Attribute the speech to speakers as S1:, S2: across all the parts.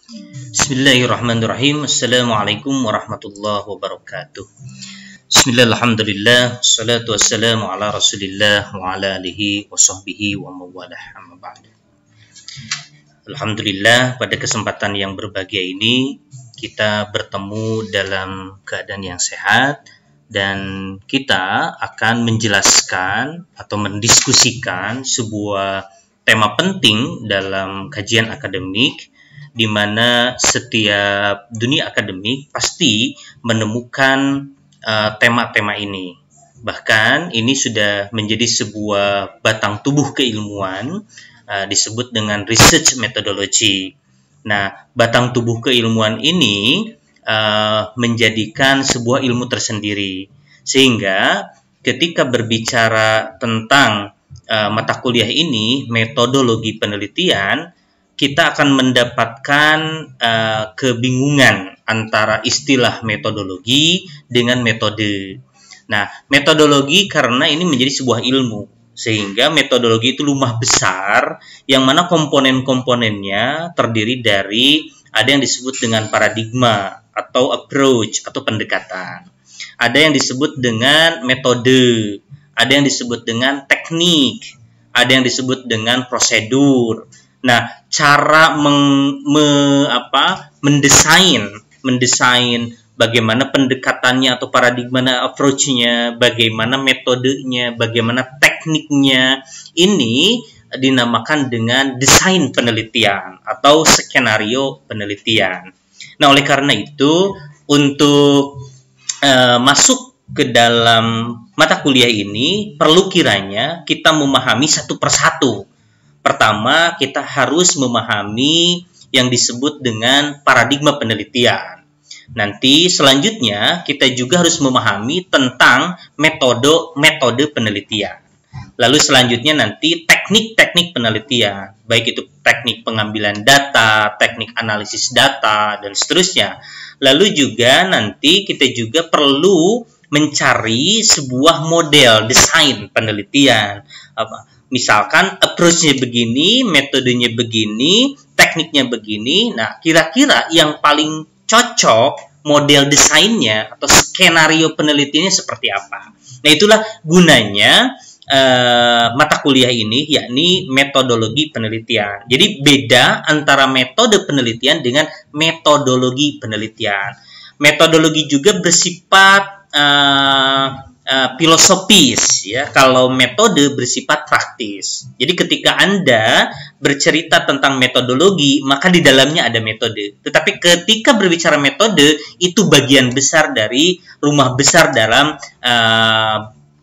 S1: Bismillahirrahmanirrahim. Assalamualaikum warahmatullahi wabarakatuh. Bismillah, alhamdulillah, salatu wassalamu ala rasulillah wa ala alihi wa sahbihi wa mawalah, amma ba'du. Alhamdulillah, pada kesempatan yang berbahagia ini kita bertemu dalam keadaan yang sehat dan kita akan menjelaskan atau mendiskusikan sebuah tema penting dalam kajian akademik, di mana setiap dunia akademik pasti menemukan tema-tema ini. Bahkan ini sudah menjadi sebuah batang tubuh keilmuan, disebut dengan research methodology. Nah, batang tubuh keilmuan ini menjadikan sebuah ilmu tersendiri. Sehingga ketika berbicara tentang mata kuliah ini, metodologi penelitian, kita akan mendapatkan kebingungan antara istilah metodologi dengan metode. Nah, metodologi karena ini menjadi sebuah ilmu, sehingga metodologi itu lumah besar, yang mana komponen-komponennya terdiri dari ada yang disebut dengan paradigma atau approach atau pendekatan. Ada yang disebut dengan metode, ada yang disebut dengan teknik, ada yang disebut dengan prosedur. Nah, cara mendesain bagaimana pendekatannya atau paradigma approach-nya, bagaimana metodenya, bagaimana tekniknya, ini dinamakan dengan desain penelitian atau skenario penelitian. Nah, oleh karena itu, untuk masuk ke dalam mata kuliah ini, perlu kiranya kita memahami satu persatu. Pertama, kita harus memahami yang disebut dengan paradigma penelitian. Nanti selanjutnya kita juga harus memahami tentang metode penelitian. Lalu selanjutnya nanti teknik-teknik penelitian, baik itu teknik pengambilan data, teknik analisis data, dan seterusnya. Lalu juga nanti kita juga perlu mencari sebuah model desain penelitian. Misalkan approach-nya begini, metodenya begini, tekniknya begini. Nah, kira-kira yang paling cocok model desainnya atau skenario penelitiannya seperti apa. Nah, itulah gunanya mata kuliah ini, yakni metodologi penelitian. Jadi beda antara metode penelitian dengan metodologi penelitian. Metodologi juga bersifat filosofis, ya. Kalau metode bersifat praktis. Jadi ketika Anda bercerita tentang metodologi, maka di dalamnya ada metode. Tetapi ketika berbicara metode, itu bagian besar dari rumah besar dalam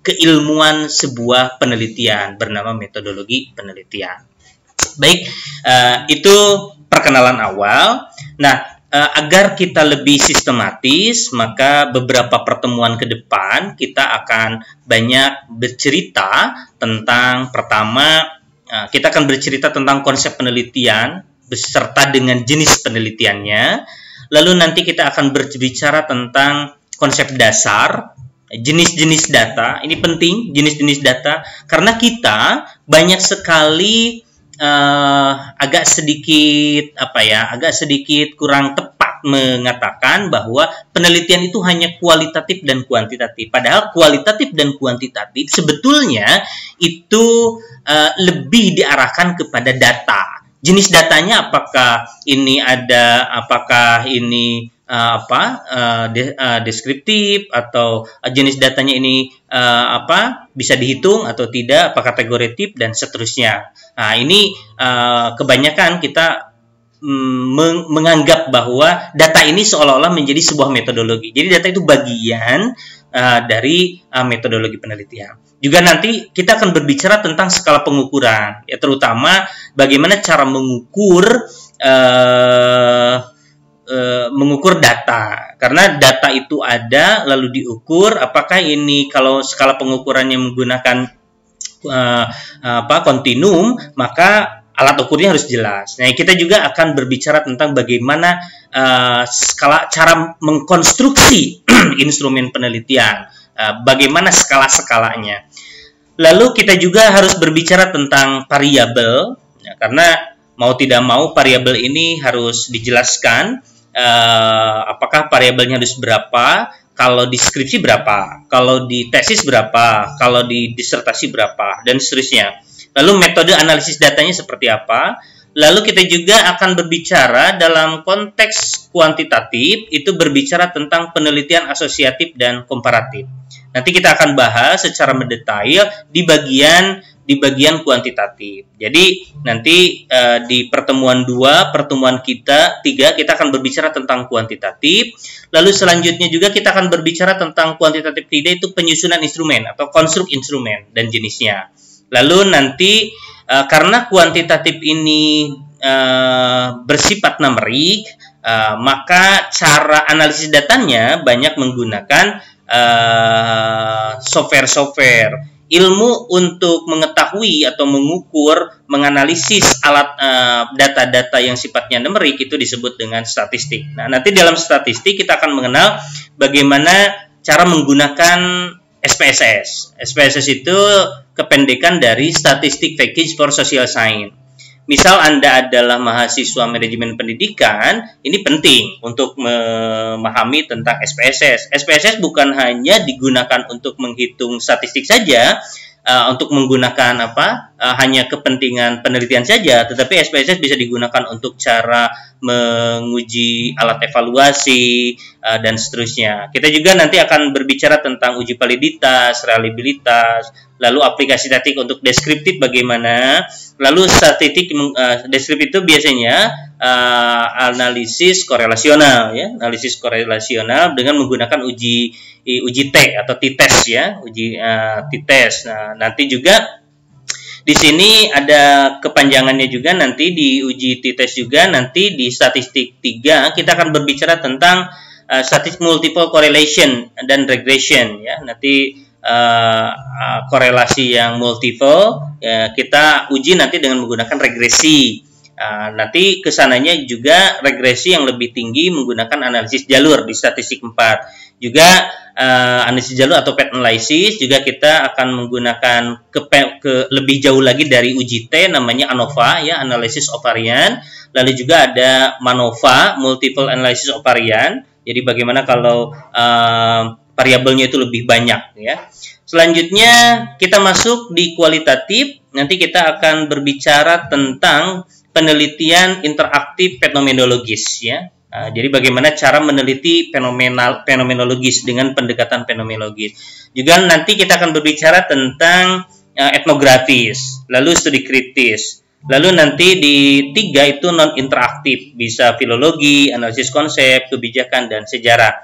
S1: keilmuan sebuah penelitian bernama metodologi penelitian. Baik, itu perkenalan awal. Nah, agar kita lebih sistematis, maka beberapa pertemuan ke depan kita akan banyak bercerita tentang, pertama, kita akan bercerita tentang konsep penelitian beserta dengan jenis penelitiannya. Lalu nanti kita akan berbicara tentang konsep dasar, jenis-jenis data. Ini penting, jenis-jenis data, karena kita banyak sekali agak sedikit kurang tepat mengatakan bahwa penelitian itu hanya kualitatif dan kuantitatif. Padahal kualitatif dan kuantitatif sebetulnya itu lebih diarahkan kepada data. Jenis datanya apakah ini deskriptif, atau jenis datanya ini bisa dihitung atau tidak, apa kategoritif, dan seterusnya. Nah, ini kebanyakan kita menganggap bahwa data ini seolah-olah menjadi sebuah metodologi. Jadi data itu bagian dari metodologi penelitian. Juga nanti kita akan berbicara tentang skala pengukuran, ya, terutama bagaimana cara mengukur data, karena data itu ada lalu diukur. Apakah ini, kalau skala pengukurannya menggunakan kontinum, maka alat ukurnya harus jelas. Nah, kita juga akan berbicara tentang bagaimana cara mengkonstruksi instrumen penelitian, bagaimana skala-skalanya. Lalu kita juga harus berbicara tentang variabel, ya, karena mau tidak mau variabel ini harus dijelaskan, apakah variabelnya harus berapa, kalau di skripsi berapa, kalau di tesis berapa, kalau di disertasi berapa, dan seterusnya. Lalu metode analisis datanya seperti apa. Lalu kita juga akan berbicara dalam konteks kuantitatif, itu berbicara tentang penelitian asosiatif dan komparatif. Nanti kita akan bahas secara mendetail di bagian kuantitatif. Jadi nanti di pertemuan 2, pertemuan kita 3, kita akan berbicara tentang kuantitatif. Lalu selanjutnya juga kita akan berbicara tentang kuantitatif 3, itu penyusunan instrumen atau konstruk instrumen dan jenisnya. Lalu nanti karena kuantitatif ini bersifat numerik, maka cara analisis datanya banyak menggunakan software-software. Ilmu untuk mengetahui atau mengukur, menganalisis alat data-data yang sifatnya numerik itu disebut dengan statistik. Nah, nanti dalam statistik kita akan mengenal bagaimana cara menggunakan SPSS. SPSS itu kependekan dari Statistic Package for Social Science. Misal Anda adalah mahasiswa manajemen pendidikan, ini penting untuk memahami tentang SPSS. SPSS bukan hanya digunakan untuk menghitung statistik saja, untuk menggunakan hanya kepentingan penelitian saja, tetapi SPSS bisa digunakan untuk cara menguji alat evaluasi dan seterusnya. Kita juga nanti akan berbicara tentang uji validitas, reliabilitas, lalu aplikasi statistik untuk deskriptif bagaimana, lalu statistik deskriptif itu biasanya analisis korelasional, ya, analisis korelasional dengan menggunakan uji T atau t-test, ya, uji t-test. Nah, nanti juga di sini ada kepanjangannya juga, nanti di uji t-test juga, nanti di statistik 3 kita akan berbicara tentang statistik multiple correlation dan regression, ya. Nanti korelasi yang multiple kita uji nanti dengan menggunakan regresi. Nanti kesananya juga regresi yang lebih tinggi menggunakan analisis jalur di statistik 4. Juga analisis jalur atau path analysis juga kita akan menggunakan lebih jauh lagi dari uji T, namanya ANOVA, ya, analysis of variance. Lalu juga ada MANOVA, multiple analysis of variance. Jadi bagaimana kalau variabelnya itu lebih banyak, ya. Selanjutnya kita masuk di kualitatif. Nanti kita akan berbicara tentang penelitian interaktif fenomenologis, ya. Jadi bagaimana cara meneliti fenomenologis dengan pendekatan fenomenologis. Juga nanti kita akan berbicara tentang etnografis, lalu studi kritis. Lalu nanti di 3 itu non interaktif, bisa filologi, analisis konsep, kebijakan, dan sejarah.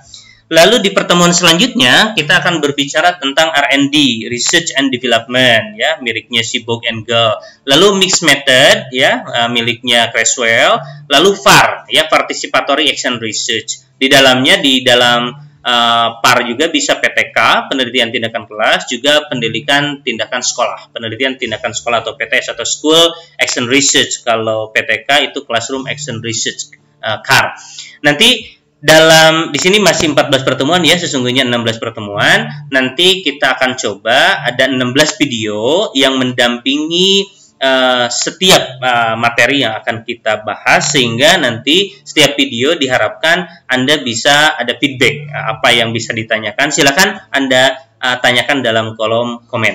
S1: Lalu di pertemuan selanjutnya kita akan berbicara tentang R&D, Research and Development, ya, miliknya Seaborg and Gall. Lalu Mixed Method, ya, miliknya Creswell. Lalu VAR, ya, Participatory Action Research. Di dalam PAR juga bisa PTK, penelitian tindakan kelas, juga pendidikan tindakan sekolah, penelitian tindakan sekolah atau PTS atau School Action Research. Kalau PTK itu Classroom Action Research, CAR. Nanti di sini masih 14 pertemuan, ya, sesungguhnya 16 pertemuan. Nanti kita akan coba ada 16 video yang mendampingi setiap materi yang akan kita bahas, sehingga nanti setiap video diharapkan Anda bisa ada feedback, apa yang bisa ditanyakan silakan Anda tanyakan dalam kolom komen.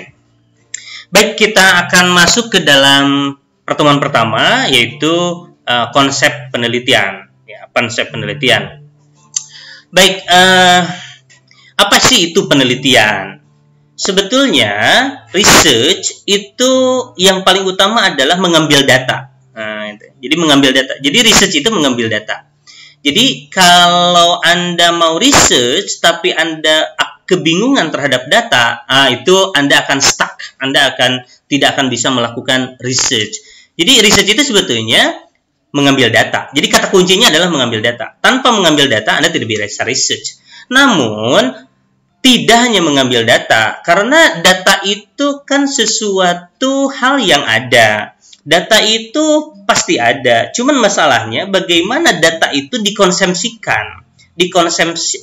S1: Baik, kita akan masuk ke dalam pertemuan pertama, yaitu konsep penelitian, ya, konsep penelitian. Baik, apa sih itu penelitian? Sebetulnya research itu yang paling utama adalah mengambil data. Jadi mengambil data. Jadi research itu mengambil data. Jadi kalau Anda mau research tapi Anda kebingungan terhadap data, itu Anda akan stuck. Anda tidak akan bisa melakukan research. Jadi research itu sebetulnya mengambil data. Jadi kata kuncinya adalah mengambil data. Tanpa mengambil data Anda tidak bisa research. Namun tidak hanya mengambil data, karena data itu kan sesuatu hal yang ada. Data itu pasti ada. Cuman masalahnya bagaimana data itu dikonsepsikan.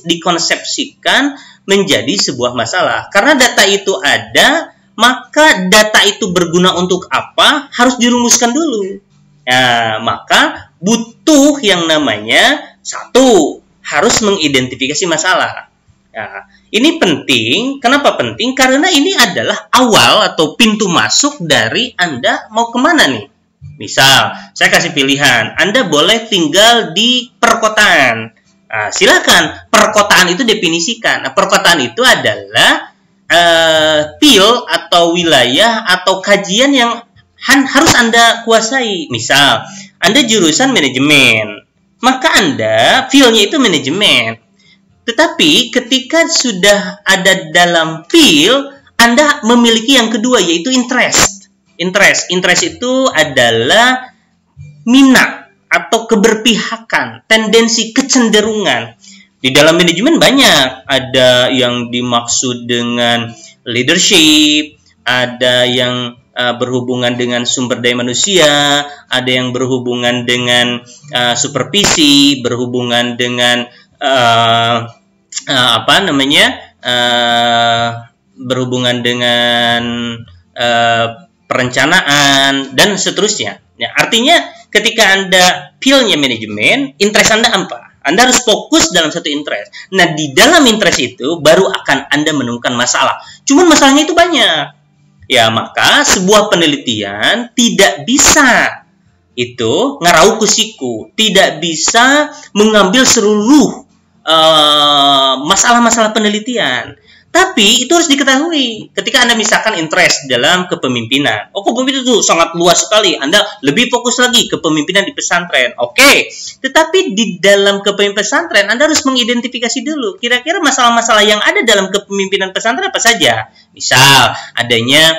S1: Dikonsepsikan menjadi sebuah masalah. Karena data itu ada, maka data itu berguna untuk apa harus dirumuskan dulu. Nah, maka butuh yang namanya satu, harus mengidentifikasi masalah. Nah, ini penting. Kenapa penting? Karena ini adalah awal atau pintu masuk dari Anda mau kemana nih. Misal, saya kasih pilihan. Anda boleh tinggal di perkotaan. Nah, silakan. Perkotaan itu definisikan. Nah, perkotaan itu adalah field atau wilayah atau kajian yang harus Anda kuasai. Misal, Anda jurusan manajemen, maka Anda field-nya itu manajemen. Tetapi ketika sudah ada dalam field, Anda memiliki yang kedua, yaitu interest. Interest itu adalah minat atau keberpihakan, tendensi, kecenderungan. Di dalam manajemen banyak, ada yang dimaksud dengan leadership, ada yang berhubungan dengan sumber daya manusia, ada yang berhubungan dengan supervisi, berhubungan dengan berhubungan dengan perencanaan dan seterusnya. Ya, artinya ketika Anda field-nya manajemen, interest Anda apa? Anda harus fokus dalam satu interest. Nah, di dalam interest itu baru akan Anda menemukan masalah. Cuman masalahnya itu banyak. Ya, maka sebuah penelitian tidak bisa itu ngarau ku siku, tidak bisa mengambil seluruh masalah-masalah penelitian. Tapi itu harus diketahui ketika Anda misalkan interest dalam kepemimpinan. Oh, kepemimpinan itu sangat luas sekali. Anda lebih fokus lagi kepemimpinan di pesantren. Oke. Tetapi di dalam kepemimpinan pesantren Anda harus mengidentifikasi dulu kira-kira masalah-masalah yang ada dalam kepemimpinan pesantren apa saja. Misal adanya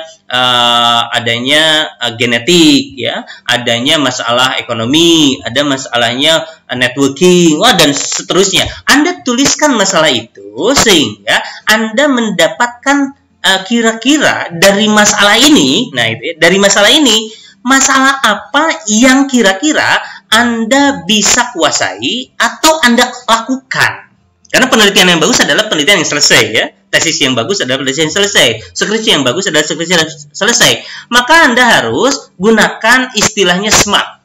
S1: genetik, ya, adanya masalah ekonomi, ada masalahnya networking, dan seterusnya. Anda tuliskan masalah itu sehingga Anda mendapatkan kira-kira dari masalah ini, dari masalah ini, masalah apa yang kira-kira Anda bisa kuasai atau Anda lakukan. Karena penelitian yang bagus adalah penelitian yang selesai, ya. Tesis yang bagus adalah tesis yang selesai. Skripsi yang bagus adalah skripsi yang selesai. Maka Anda harus gunakan istilahnya SMART.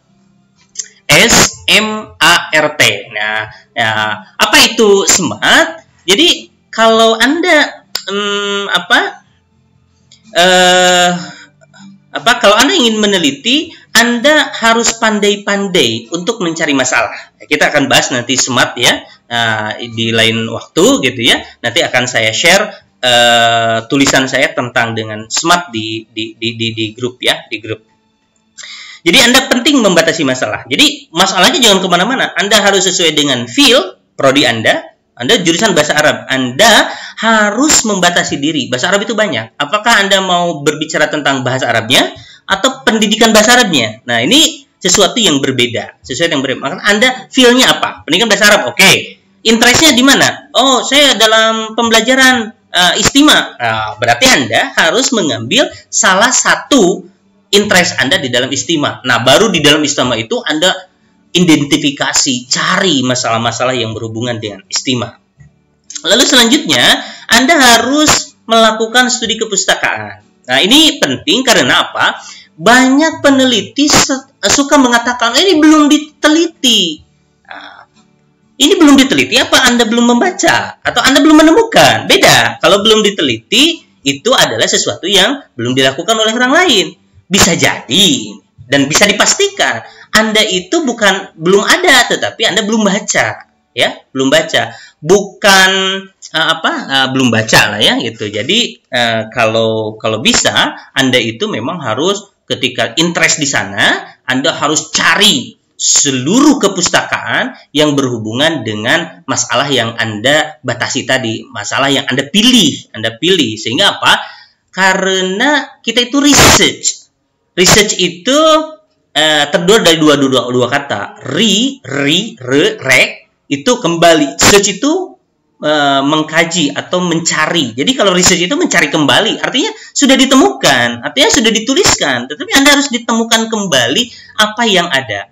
S1: S-M-A-R-T. Nah, ya, apa itu SMART? Jadi kalau Anda kalau Anda ingin meneliti, Anda harus pandai-pandai untuk mencari masalah. Kita akan bahas nanti SMART, ya, di lain waktu gitu, ya. Nanti akan saya share tulisan saya tentang dengan SMART di grup, ya, di grup. Jadi Anda penting membatasi masalah. Jadi masalahnya jangan kemana-mana. Anda harus sesuai dengan field prodi Anda. Anda jurusan bahasa Arab. Anda harus membatasi diri. Bahasa Arab itu banyak. Apakah Anda mau berbicara tentang bahasa Arabnya atau pendidikan bahasa Arabnya? Nah, ini sesuatu yang berbeda. Sesuatu yang berbeda. Maka Anda feel-nya apa? Pendidikan bahasa Arab. Oke. Interest-nya di mana? Oh, saya dalam pembelajaran istima. Nah, berarti Anda harus mengambil salah satu interest Anda di dalam istima. Nah, baru di dalam istima itu Anda identifikasi, cari masalah-masalah yang berhubungan dengan istima. Lalu selanjutnya, Anda harus melakukan studi kepustakaan. Nah, ini penting karena apa? Banyak peneliti suka mengatakan, ini belum diteliti. Nah, ini belum diteliti, apa Anda belum membaca? Atau Anda belum menemukan? Beda. Kalau belum diteliti, itu adalah sesuatu yang belum dilakukan oleh orang lain. Bisa jadi dan bisa dipastikan Anda itu belum ada, tetapi Anda belum baca, ya, belum baca, bukan belum baca lah, ya, gitu. Jadi kalau bisa Anda itu memang harus ketika interest di sana, Anda harus cari seluruh kepustakaan yang berhubungan dengan masalah yang Anda batasi tadi, masalah yang Anda pilih sehingga apa? Karena kita itu research. Research itu terdiri dari dua kata. Re, itu kembali. Search itu mengkaji atau mencari. Jadi kalau research itu mencari kembali, artinya sudah ditemukan, artinya sudah dituliskan, tetapi Anda harus ditemukan kembali apa yang ada.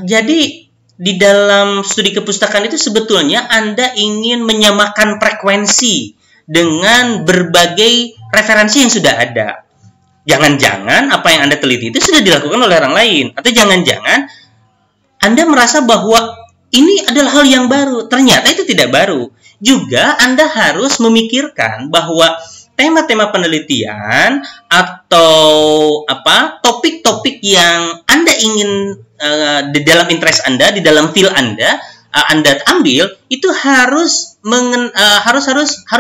S1: Jadi di dalam studi kepustakaan itu sebetulnya Anda ingin menyamakan frekuensi dengan berbagai referensi yang sudah ada. jangan-jangan apa yang Anda teliti itu sudah dilakukan oleh orang lain. Atau jangan-jangan Anda merasa bahwa ini adalah hal yang baru. Ternyata itu tidak baru. Juga Anda harus memikirkan bahwa tema-tema penelitian atau topik-topik yang Anda ingin di dalam interest Anda, di dalam field Anda ambil itu harus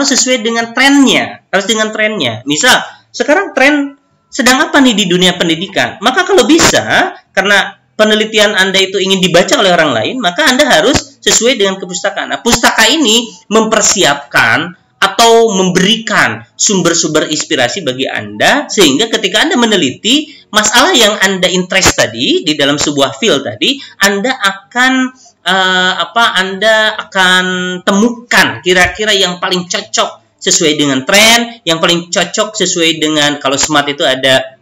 S1: sesuai dengan trennya, harus dengan trennya. Misal sekarang tren sedang apa nih di dunia pendidikan? Maka kalau bisa, karena penelitian Anda itu ingin dibaca oleh orang lain, maka Anda harus sesuai dengan kepustakaan. Nah, pustaka ini mempersiapkan atau memberikan sumber-sumber inspirasi bagi Anda, sehingga ketika Anda meneliti masalah yang Anda interest tadi di dalam sebuah field tadi, Anda akan temukan kira-kira yang paling cocok sesuai dengan tren, yang paling cocok sesuai dengan, kalau SMART itu ada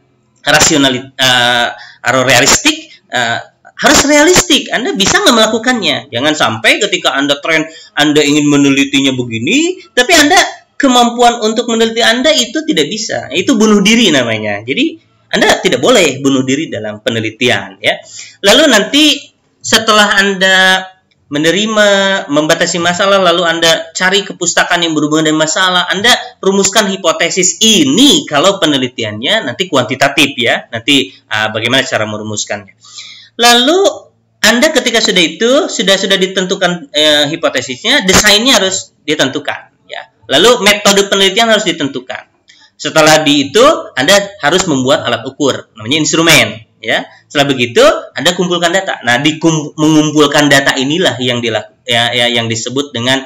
S1: realistik, harus realistik. Anda bisa nggak melakukannya? Jangan sampai ketika Anda tren, Anda ingin menelitinya begini, tapi kemampuan untuk meneliti Anda itu tidak bisa. Itu bunuh diri namanya. Jadi Anda tidak boleh bunuh diri dalam penelitian, ya. Lalu nanti setelah Anda menerima, membatasi masalah, lalu Anda cari kepustakaan yang berhubungan dengan masalah, Anda rumuskan hipotesis ini. Kalau penelitiannya nanti kuantitatif, ya. Nanti bagaimana cara merumuskannya. Lalu Anda ketika sudah ditentukan hipotesisnya, desainnya harus ditentukan, ya. Lalu metode penelitian harus ditentukan. Setelah itu Anda harus membuat alat ukur, namanya instrumen, ya. Setelah begitu Anda kumpulkan data. Nah, mengumpulkan data inilah yang disebut dengan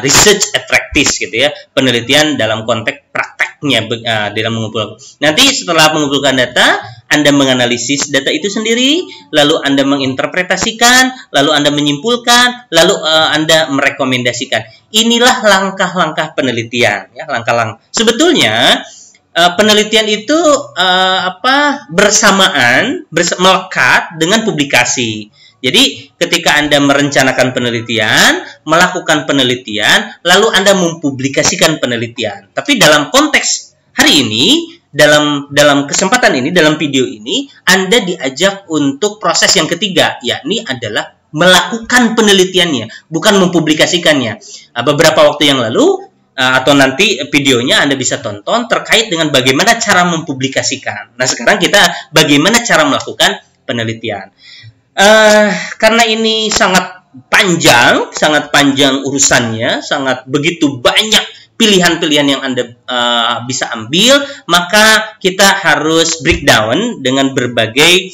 S1: research at practice, gitu ya. Penelitian dalam konteks prakteknya dalam mengumpulkan. Nanti setelah mengumpulkan data, Anda menganalisis data itu sendiri, lalu Anda menginterpretasikan, lalu Anda menyimpulkan, lalu Anda merekomendasikan. Inilah langkah-langkah penelitian, ya, langkah-langkah. Sebetulnya penelitian itu melekat dengan publikasi. Jadi ketika Anda merencanakan penelitian, melakukan penelitian, lalu Anda mempublikasikan penelitian. Tapi dalam konteks hari ini, dalam kesempatan ini, dalam video ini, Anda diajak untuk proses yang ketiga, yakni adalah melakukan penelitiannya, bukan mempublikasikannya. Beberapa waktu yang lalu, atau nanti videonya Anda bisa tonton terkait dengan bagaimana cara mempublikasikan. Nah, sekarang kita bagaimana cara melakukan penelitian. Karena ini sangat panjang urusannya, sangat begitu banyak pilihan-pilihan yang Anda bisa ambil, maka kita harus breakdown dengan berbagai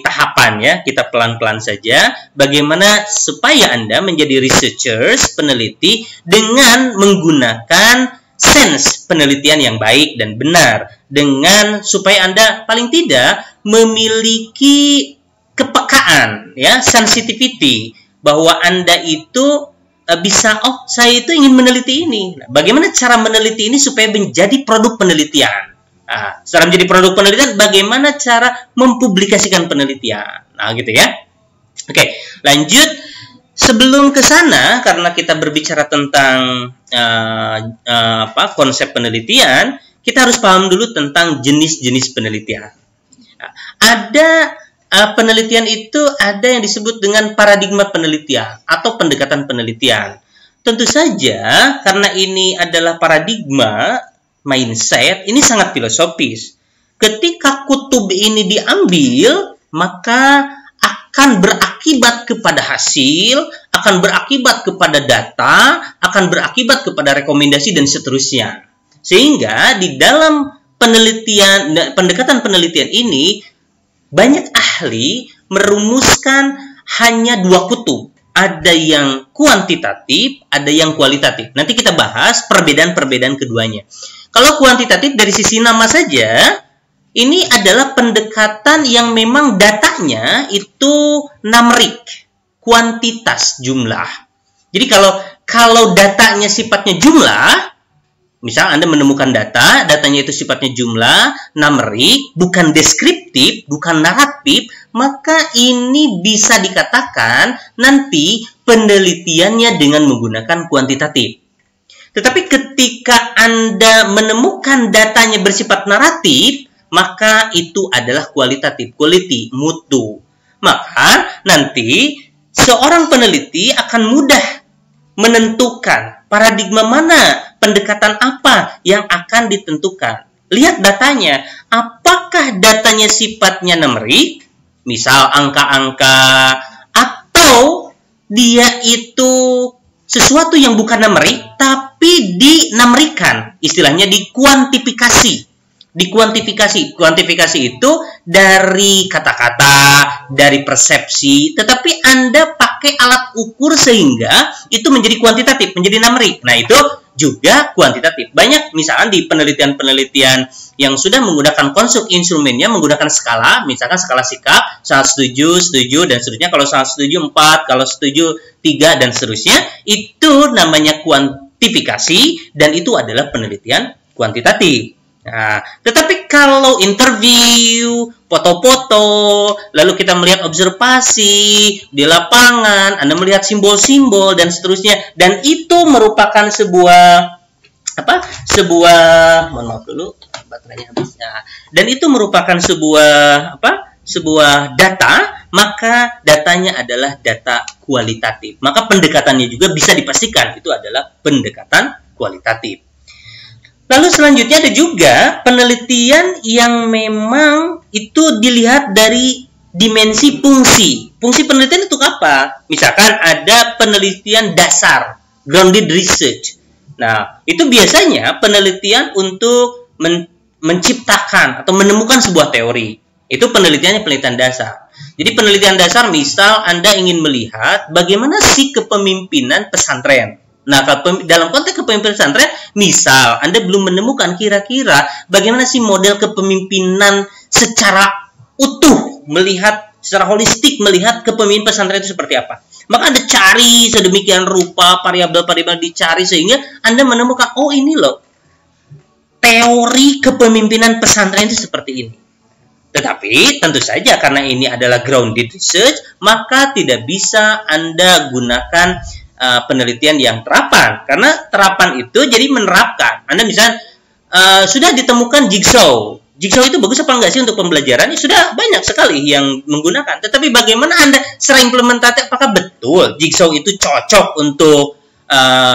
S1: tahapan, ya. Kita pelan-pelan saja bagaimana supaya Anda menjadi researchers, peneliti, dengan menggunakan sense penelitian yang baik dan benar, dengan supaya Anda paling tidak memiliki kepekaan, ya, sensitivity, bahwa Anda itu bisa, saya itu ingin meneliti ini. Nah, bagaimana cara meneliti ini supaya menjadi produk penelitian? Nah, setelah menjadi produk penelitian, bagaimana cara mempublikasikan penelitian? Nah, gitu ya. Oke, lanjut. Sebelum ke sana, karena kita berbicara tentang konsep penelitian, kita harus paham dulu tentang jenis-jenis penelitian. Nah, penelitian itu ada yang disebut dengan paradigma penelitian atau pendekatan penelitian. Tentu saja karena ini adalah paradigma, mindset, ini sangat filosofis. Ketika kutub ini diambil, maka akan berakibat kepada hasil, akan berakibat kepada data, akan berakibat kepada rekomendasi dan seterusnya. Sehingga di dalam pendekatan penelitian ini, banyak ahli merumuskan hanya dua kutub. Ada yang kuantitatif, ada yang kualitatif. Nanti kita bahas perbedaan-perbedaan keduanya. Kalau kuantitatif dari sisi nama saja, ini adalah pendekatan yang memang datanya itu numerik, kuantitas, jumlah. Jadi kalau datanya sifatnya jumlah, misal Anda menemukan datanya itu sifatnya jumlah, numerik, bukan deskriptif, bukan naratif, maka ini bisa dikatakan nanti penelitiannya dengan menggunakan kuantitatif. Tetapi ketika Anda menemukan datanya bersifat naratif, maka itu adalah kualitatif, quality, mutu. Maka nanti seorang peneliti akan mudah menentukan paradigma mana, pendekatan apa yang akan ditentukan. Lihat datanya, apakah datanya sifatnya numerik, misal angka-angka, atau dia itu sesuatu yang bukan numerik, tapi dinumerikan, istilahnya dikuantifikasi. Kuantifikasi itu dari kata-kata, dari persepsi, tetapi Anda pakai alat ukur sehingga itu menjadi kuantitatif, menjadi numerik. Nah, itu juga kuantitatif. Banyak misalkan di penelitian-penelitian yang sudah menggunakan konstruk instrumennya, menggunakan skala, misalkan skala sikap, sangat setuju, dan seterusnya. Kalau sangat setuju 4, kalau setuju 3, dan seterusnya. Itu namanya kuantifikasi, dan itu adalah penelitian kuantitatif. Nah, tetapi kalau interview, foto-foto, lalu kita melihat observasi di lapangan, Anda melihat simbol-simbol dan seterusnya, dan itu merupakan sebuah mohon maaf dulu, baterainya habis. Nah, dan itu merupakan sebuah data, maka datanya adalah data kualitatif. Maka pendekatannya juga bisa dipastikan itu adalah pendekatan kualitatif. Lalu selanjutnya ada juga penelitian yang memang itu dilihat dari dimensi fungsi. Fungsi penelitian itu apa? Misalkan ada penelitian dasar, grounded research. Nah, itu biasanya penelitian untuk menciptakan atau menemukan sebuah teori. Itu penelitiannya penelitian dasar. Jadi penelitian dasar misal Anda ingin melihat bagaimana sih kepemimpinan pesantren. Nah, dalam konteks kepemimpinan pesantren, misal Anda belum menemukan kira-kira bagaimana sih model kepemimpinan secara utuh, melihat secara holistik, melihat kepemimpinan pesantren itu seperti apa. Maka Anda cari sedemikian rupa, variabel-variabel dicari sehingga Anda menemukan, oh ini loh, teori kepemimpinan pesantren itu seperti ini. Tetapi tentu saja karena ini adalah grounded research, maka tidak bisa Anda gunakan penelitian yang terapan, karena terapan itu jadi menerapkan. Anda misalnya sudah ditemukan jigsaw itu bagus apa enggak sih untuk pembelajaran? Sudah banyak sekali yang menggunakan. Tetapi bagaimana Anda secara implementatif, apakah betul jigsaw itu cocok untuk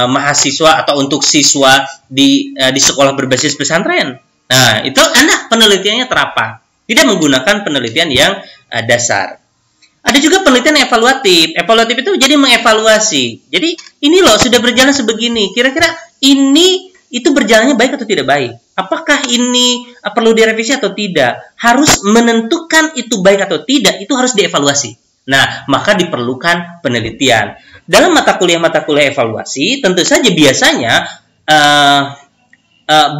S1: mahasiswa atau untuk siswa di sekolah berbasis pesantren? Nah, itu Anda penelitiannya terapan, tidak menggunakan penelitian yang dasar. Ada juga penelitian evaluatif. Evaluatif itu jadi mengevaluasi. Jadi ini loh sudah berjalan sebegini. Kira-kira ini itu berjalannya baik atau tidak baik? Apakah ini perlu direvisi atau tidak? Harus menentukan itu baik atau tidak, itu harus dievaluasi. Nah, maka diperlukan penelitian. Dalam mata kuliah evaluasi, tentu saja biasanya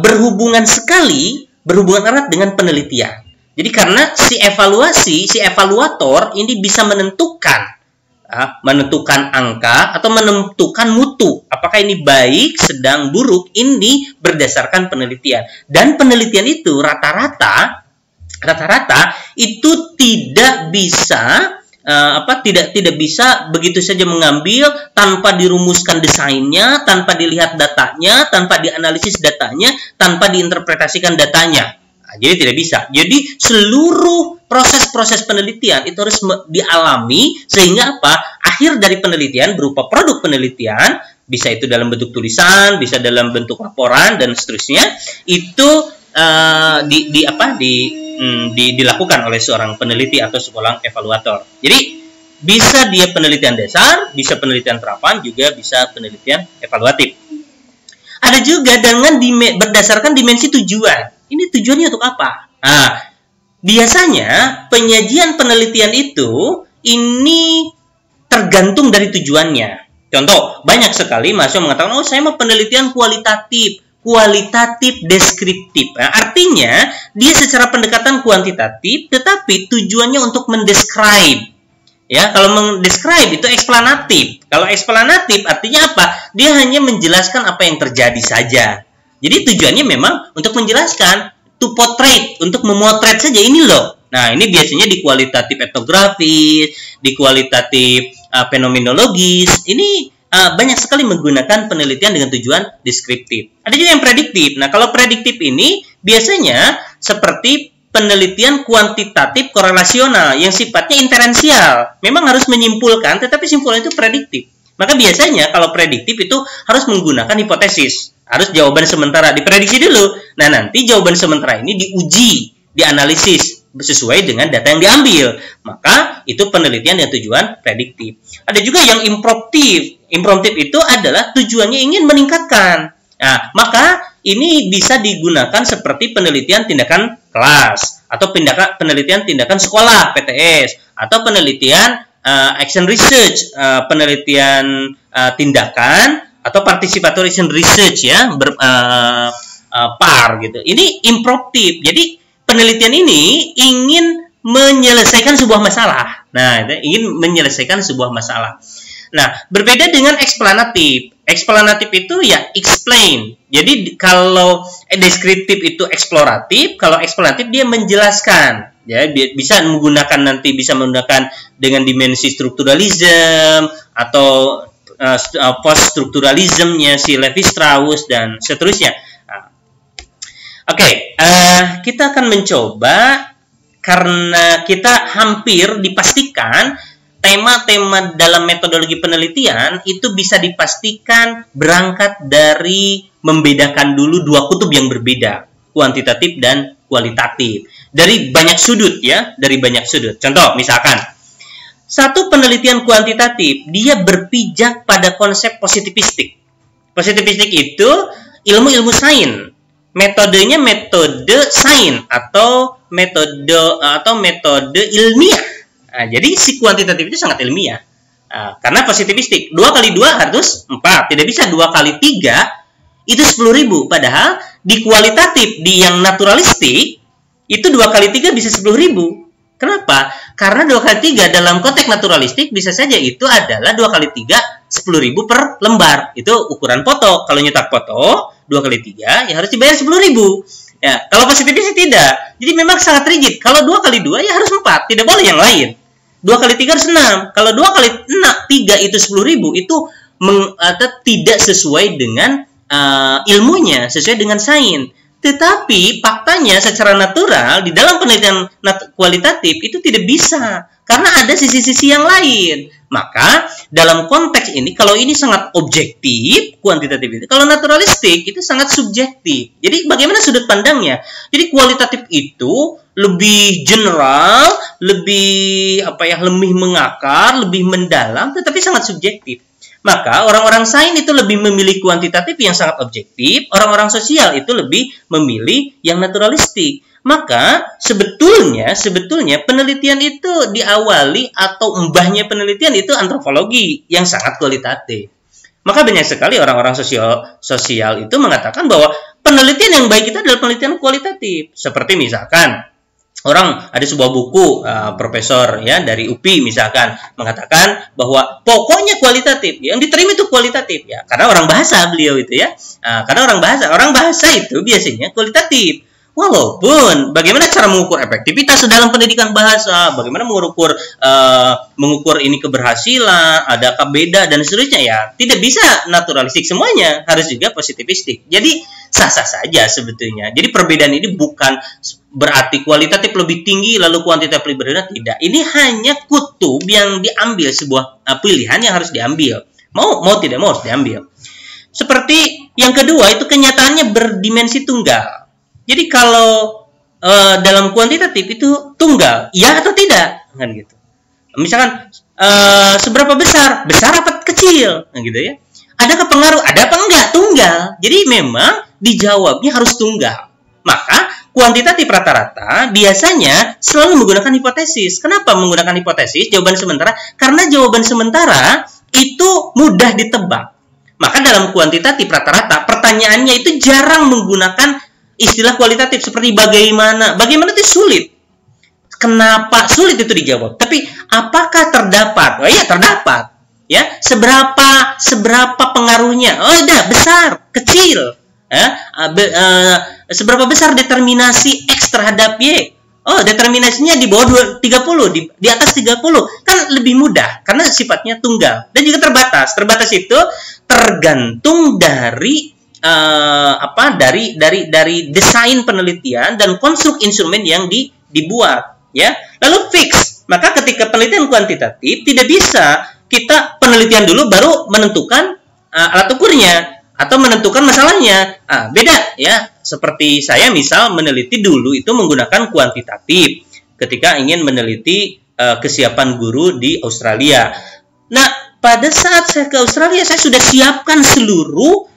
S1: berhubungan erat dengan penelitian. Jadi karena si evaluator ini bisa menentukan angka atau menentukan mutu. Apakah ini baik, sedang, buruk, ini berdasarkan penelitian. Dan penelitian itu rata-rata itu tidak bisa tidak bisa begitu saja mengambil tanpa dirumuskan desainnya, tanpa dilihat datanya, tanpa dianalisis datanya, tanpa diinterpretasikan datanya. Jadi tidak bisa. Jadi seluruh proses-proses penelitian itu harus dialami sehingga akhir dari penelitian berupa produk penelitian, bisa itu dalam bentuk tulisan, bisa dalam bentuk laporan dan seterusnya, itu dilakukan oleh seorang peneliti atau seorang evaluator. Jadi bisa dia penelitian dasar, bisa penelitian terapan, juga bisa penelitian evaluatif. Ada juga dengan berdasarkan dimensi tujuan. Ini tujuannya untuk apa? Nah, biasanya penyajian penelitian itu ini tergantung dari tujuannya. Contoh, banyak sekali mahasiswa mengatakan, oh saya mau penelitian kualitatif deskriptif. Nah, artinya dia secara pendekatan kuantitatif, tetapi tujuannya untuk mendescribe. Ya, kalau mendescribe itu eksplanatif. Kalau eksplanatif artinya apa? Dia hanya menjelaskan apa yang terjadi saja. Jadi tujuannya memang untuk menjelaskan, to portrait, untuk memotret saja ini loh. Nah, ini biasanya di kualitatif etnografis, di kualitatif fenomenologis, ini banyak sekali menggunakan penelitian dengan tujuan deskriptif. Ada juga yang prediktif. Nah, kalau prediktif ini biasanya seperti penelitian kuantitatif korelasional yang sifatnya inferensial. Memang harus menyimpulkan, tetapi simpulan itu prediktif. Maka biasanya kalau prediktif itu harus menggunakan hipotesis. Harus jawaban sementara diprediksi dulu. Nah, nanti jawaban sementara ini diuji, dianalisis sesuai dengan data yang diambil. Maka itu penelitian dengan tujuan prediktif. Ada juga yang impromptif. Impromptif itu adalah tujuannya ingin meningkatkan. Nah, maka ini bisa digunakan seperti penelitian tindakan kelas atau penelitian tindakan sekolah (PTS) atau penelitian action research, penelitian tindakan atau participatory action research ya, PAR gitu. Ini impromptif. Jadi penelitian ini ingin menyelesaikan sebuah masalah. Nah, itu ingin menyelesaikan sebuah masalah. Nah, berbeda dengan eksplanatif. Eksplanatif itu ya explain. Jadi kalau deskriptif itu eksploratif, kalau eksplanatif dia menjelaskan. Ya, bisa menggunakan dengan dimensi strukturalisme atau post strukturalismenya si Levi-Strauss dan seterusnya. Nah, Oke, kita akan mencoba karena kita hampir dipastikan tema-tema dalam metodologi penelitian itu bisa dipastikan berangkat dari membedakan dulu dua kutub yang berbeda, kuantitatif dan kualitatif. Dari banyak sudut ya, dari banyak sudut. Contoh, misalkan satu penelitian kuantitatif, dia berpijak pada konsep positivistik. Positivistik itu ilmu-ilmu sains. Metodenya metode sains atau metode ilmiah. Nah, jadi si kuantitatif itu sangat ilmiah. Nah, karena positivistik 2 kali 2 harus 4. Tidak bisa 2 kali 3 itu 10.000. Padahal di kualitatif, di yang naturalistik itu 2 kali 3 bisa 10.000. Kenapa? Karena 2 kali 3 dalam konteks naturalistik bisa saja itu adalah 2 kali 3 10.000 per lembar. Itu ukuran foto. Kalau nyetak foto 2 kali 3 ya harus dibayar 10.000. Ya, kalau positivistik tidak. Jadi memang sangat rigid. Kalau 2 kali 2 ya harus 4. Tidak boleh yang lain. 2 kali 3 harus 6. Kalau 2 kali 3 itu 10.000, itu tidak sesuai dengan ilmunya, sesuai dengan sains. Tetapi faktanya secara natural di dalam penelitian kualitatif itu tidak bisa. Karena ada sisi-sisi yang lain. Maka dalam konteks ini, kalau ini sangat objektif, kuantitatif itu. Kalau naturalistik itu sangat subjektif. Jadi bagaimana sudut pandangnya? Jadi kualitatif itu lebih general, lebih lebih mengakar, lebih mendalam, tetapi sangat subjektif. Maka orang-orang sains itu lebih memilih kuantitatif yang sangat objektif, orang-orang sosial itu lebih memilih yang naturalistik. Maka sebetulnya penelitian itu diawali atau mbahnya penelitian itu antropologi yang sangat kualitatif. Maka banyak sekali orang-orang sosial itu mengatakan bahwa penelitian yang baik itu adalah penelitian kualitatif. Seperti misalkan ada sebuah buku profesor ya dari UPI misalkan mengatakan bahwa pokoknya kualitatif, yang diterima itu kualitatif ya, karena orang bahasa beliau itu ya. Karena orang bahasa itu biasanya kualitatif. Walaupun bagaimana cara mengukur efektivitas dalam pendidikan bahasa, bagaimana mengukur ini keberhasilan, adakah beda dan seterusnya ya, tidak bisa naturalistik semuanya, harus juga positivistik. Jadi sah-sah saja sebetulnya. Jadi perbedaan ini bukan berarti kualitatif lebih tinggi lalu kuantitatif lebih rendah, tidak. Ini hanya kutub yang diambil, sebuah pilihan yang harus diambil. Mau tidak mau harus diambil. Seperti yang kedua itu kenyataannya berdimensi tunggal. Jadi kalau dalam kuantitatif itu tunggal, ya atau tidak, kan gitu. Misalkan seberapa besar apa kecil, kan gitu ya. Adakah pengaruh, ada apa enggak, tunggal. Jadi memang dijawabnya harus tunggal. Maka kuantitatif rata-rata biasanya selalu menggunakan hipotesis. Kenapa menggunakan hipotesis? Jawaban sementara, karena jawaban sementara itu mudah ditebak. Maka dalam kuantitatif rata-rata pertanyaannya itu jarang menggunakan istilah kualitatif seperti bagaimana itu sulit. Kenapa sulit itu dijawab? Tapi apakah terdapat? Oh iya, terdapat. Ya, seberapa pengaruhnya? Oh iya, besar, kecil. Ya, seberapa besar determinasi X terhadap Y? Oh, determinasinya di bawah 30, di atas 30. Kan lebih mudah karena sifatnya tunggal dan juga terbatas. Terbatas itu tergantung dari dari desain penelitian dan konstruk instrumen yang dibuat, ya. Lalu fix. Maka ketika penelitian kuantitatif tidak bisa kita penelitian dulu baru menentukan alat ukurnya atau menentukan masalahnya. Beda, ya. Seperti saya misal meneliti dulu itu menggunakan kuantitatif ketika ingin meneliti kesiapan guru di Australia. Nah, pada saat saya ke Australia saya sudah siapkan seluruh